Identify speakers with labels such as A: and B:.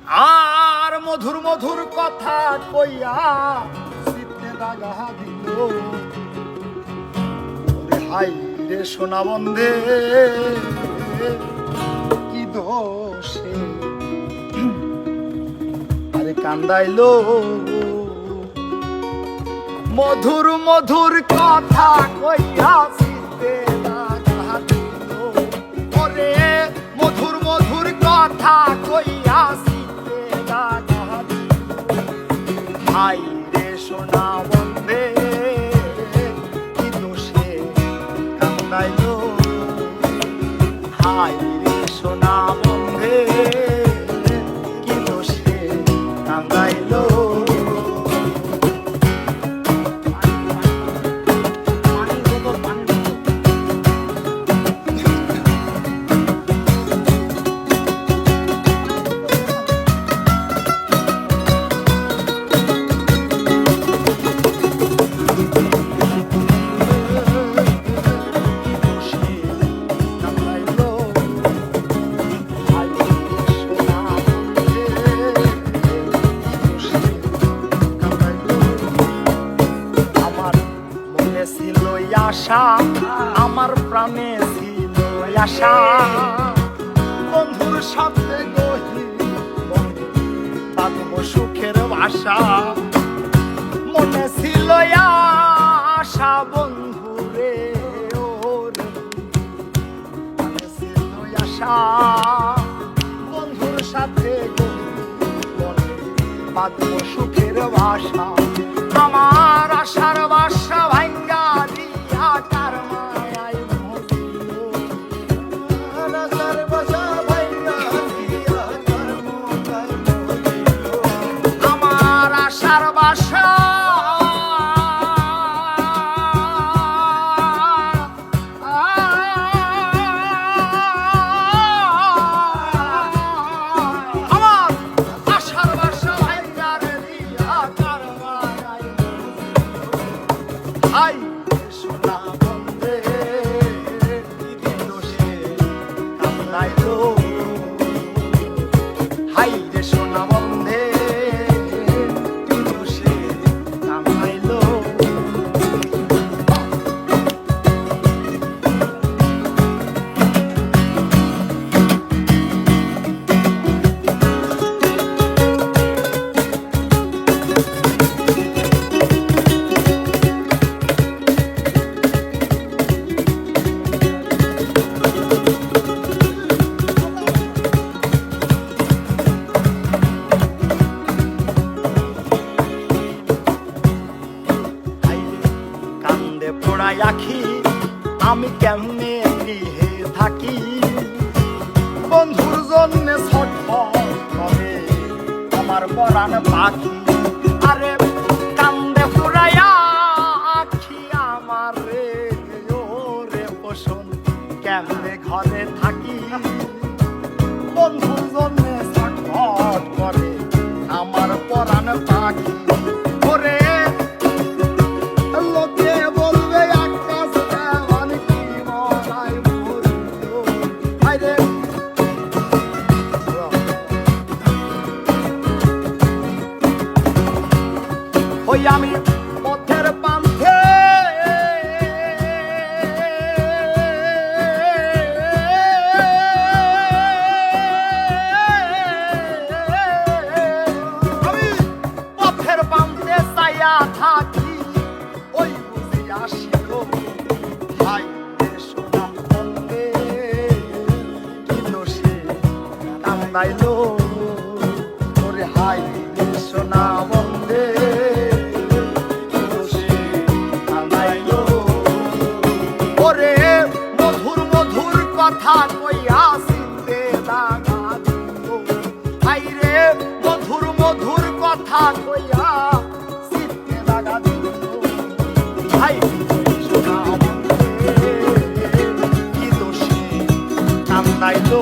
A: আর মধুর মধুর কথা কইয়া চিত্তে দাগা দিল। ওরে হাই রে সোনা বন্ধে কি দোষে আরে কান্দাইলো। মধুর মধুর কথা কইয়া চিত্তে দাগা দিল। ওরে মধুর মধুর কথা কইয়া চিত্তে দাগা দিল। হাই রে সোনা বন্ধে কি দোষে কান্দাইলো। হাই রে সোনা বন্ধে কি দোষে কান্দাইলো। আশা আমার প্রাণে ছিল আশা বন্ধুর সাথে গহি বাঁধব সুখের বাসা। মনে ছিল আশা বন্ধুরে ওরে মনে ছিল আশা বন্ধুর সাথে বাঁধব সুখের বাসা। আমার আশার বাসা ভাঙ্গা দিয়া কার মায়ায় মজিল। আশার বাসা ভাঙ্গা দিয়া কার মায়ায় মজিল। আমার আশার বাসা আমার আশার বাসা ভাঙ্গা দিয়া কার মায়ায় হাই সোনা বন্ধে কি দোষে কান্দাইলো। হাই রে সোনা বন্ধে কি দোষে কান্দাইলো। পোড়াই আখি আমি কেমনে গৃহে থাকি। বন্ধুর জন্য ছটফট করে আমার পরাণ পাখি। আরে কান্দে পোড়াই আখি আমার রে ওরে পোষণ কেমনে ঘরে থাকি। বন্ধুর জন্য ছটফট করে আমার পরাণ পাখি। ওরে আমি পথের পান্থে আমি পথের পান্থে চাইয়া থাকি ওই বুঝি আসিল। হাই রে সোনা বন্ধে কি দোষে কান্দাইলো। ওরে হাই রে সোনা বন্ধে কথা কইয়া চিত্তে দাগা দিল। হাই রে মধুর মধুর কথা কইয়া চিত্তে দাগা দিল। হাই সোনা বন্ধে কি দোষে কান্দাইলো।